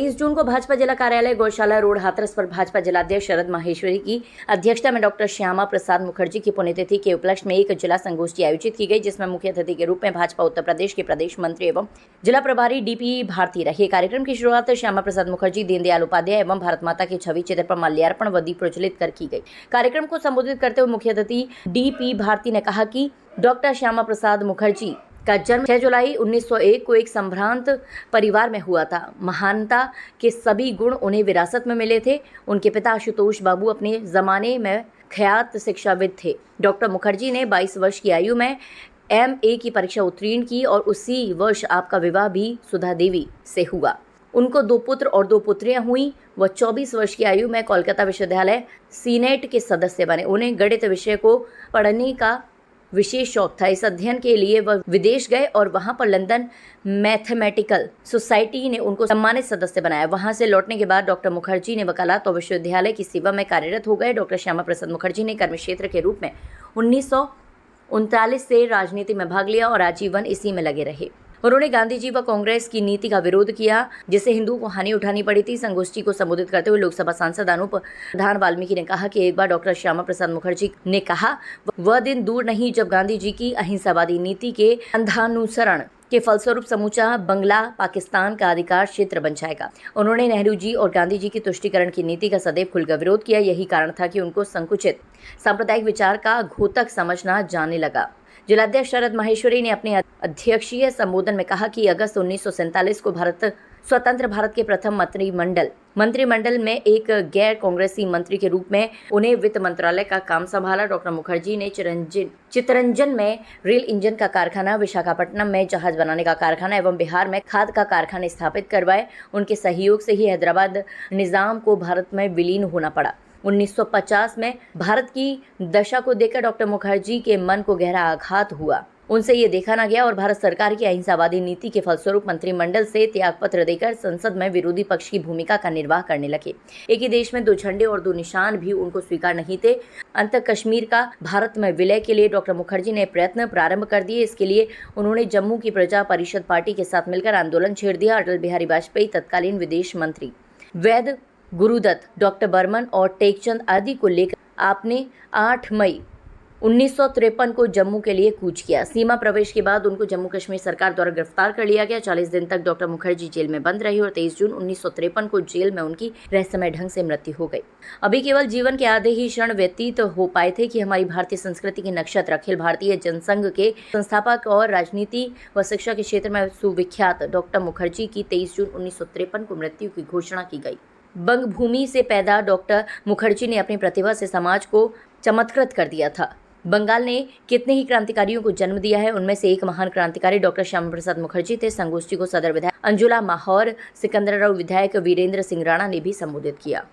23 जून को भाजपा जिला कार्यालय गौशाला रोड हाथरस पर भाजपा जिलाध्यक्ष शरद माहेश्वरी की अध्यक्षता में डॉक्टर श्यामा प्रसाद मुखर्जी की पुण्यतिथि के उपलक्ष्य में एक जिला संगोष्ठी आयोजित की गई, जिसमें मुख्य अतिथि के रूप में भाजपा उत्तर प्रदेश के प्रदेश मंत्री एवं जिला प्रभारी डीपी भारती रहे। कार्यक्रम की शुरुआत श्यामा प्रसाद मुखर्जी, दीनदयाल उपाध्याय एवं भारत माता की छवि चित्र पर माल्यार्पण व दीप प्रज्वलित कर की गई। कार्यक्रम को संबोधित करते हुए मुख्य अतिथि डीपी भारती ने कहा कि डॉक्टर श्यामा प्रसाद मुखर्जी का जन्म 6 जुलाई 1901 को एक संभ्रांत परिवार में हुआ था। महानता के सभी गुण उन्हें विरासत में मिले थे। उनके पिता आशुतोष बाबू अपने जमाने में ख्यात शिक्षाविद थे। डॉक्टर मुखर्जी ने 22 वर्ष की आयु में MA की परीक्षा उत्तीर्ण की और उसी वर्ष आपका विवाह भी सुधा देवी से हुआ। उनको 2 पुत्र और 2 पुत्रियां हुई। वह 24 वर्ष की आयु में कोलकाता विश्वविद्यालय सीनेट के सदस्य बने। उन्हें गणित विषय को पढ़ने का विशेष शौक था। इस अध्ययन के लिए वह विदेश गए और वहां पर लंदन मैथमेटिकल सोसाइटी ने उनको सम्मानित सदस्य बनाया। वहां से लौटने के बाद डॉक्टर मुखर्जी ने वकालत और विश्वविद्यालय की सेवा में कार्यरत हो गए। डॉक्टर श्यामा प्रसाद मुखर्जी ने कर्म क्षेत्र के रूप में 1939 से राजनीति में भाग लिया और आजीवन इसी में लगे रहे। उन्होंने गांधी जी व कांग्रेस की नीति का विरोध किया, जिससे हिंदुओं को हानि उठानी पड़ी थी। संगोष्ठी को संबोधित करते हुए लोकसभा सांसद अनूप प्रधान वाल्मीकि ने कहा कि एक बार डॉक्टर श्यामा प्रसाद मुखर्जी ने कहा, वह दिन दूर नहीं जब गांधी जी की अहिंसावादी नीति के अंधानुसरण के फलस्वरूप समूचा बंगला पाकिस्तान का अधिकार क्षेत्र बन जाएगा। उन्होंने नेहरू जी और गांधी जी की तुष्टीकरण की नीति का सदैव खुलकर विरोध किया। यही कारण था कि उनको संकुचित सांप्रदायिक विचार का घोतक समझना जाने लगा। जिलाध्यक्ष शरद माहेश्वरी ने अपने अध्यक्षीय संबोधन में कहा कि अगस्त 1947 को स्वतंत्र भारत के प्रथम मंत्रिमंडल में एक गैर कांग्रेसी मंत्री के रूप में उन्हें वित्त मंत्रालय का काम संभाला। डॉक्टर मुखर्जी ने चितरंजन में रेल इंजन का कारखाना, विशाखापट्टनम में जहाज बनाने का कारखाना एवं बिहार में खाद का कारखाना स्थापित करवाए। उनके सहयोग से ही हैदराबाद निजाम को भारत में विलीन होना पड़ा। 1950 में भारत की दशा को देखकर डॉक्टर मुखर्जी के मन को गहरा आघात हुआ। उनसे ये देखा न गया और भारत सरकार की अहिंसावादी नीति के फलस्वरूप मंत्रिमंडल से त्यागपत्र देकर संसद में विरोधी पक्ष की भूमिका का निर्वाह करने लगे। एक ही देश में 2 झंडे और 2 निशान भी उनको स्वीकार नहीं थे। अंत कश्मीर का भारत में विलय के लिए डॉक्टर मुखर्जी ने प्रयत्न प्रारंभ कर दिए। इसके लिए उन्होंने जम्मू की प्रजा परिषद पार्टी के साथ मिलकर आंदोलन छेड़ दिया। अटल बिहारी वाजपेयी, तत्कालीन विदेश मंत्री वैद गुरुदत्त, डॉक्टर बर्मन और टेकचंद आदि को लेकर आपने 8 मई 1953 को जम्मू के लिए कूच किया। सीमा प्रवेश के बाद उनको जम्मू कश्मीर सरकार द्वारा गिरफ्तार कर लिया गया। 40 दिन तक डॉक्टर मुखर्जी जेल में बंद रही और 23 जून 1953 को जेल में उनकी रहस्यमय ढंग से मृत्यु हो गई। अभी केवल जीवन के आधे ही क्षण व्यतीत हो पाए थे कि हमारी भारतीय संस्कृति के नक्षत्र, अखिल भारतीय जनसंघ के संस्थापक और राजनीति व शिक्षा के क्षेत्र में सुविख्यात डॉक्टर मुखर्जी की 23 जून 1953 को मृत्यु की घोषणा की गई। बंगभूमि से पैदा डॉक्टर मुखर्जी ने अपनी प्रतिभा से समाज को चमत्कृत कर दिया था। बंगाल ने कितने ही क्रांतिकारियों को जन्म दिया है, उनमें से एक महान क्रांतिकारी डॉक्टर श्यामा प्रसाद मुखर्जी थे। संगोष्ठी को सदर विधायक अंजुला माहौर, सिकंदराबाद विधायक वीरेंद्र सिंह राणा ने भी संबोधित किया।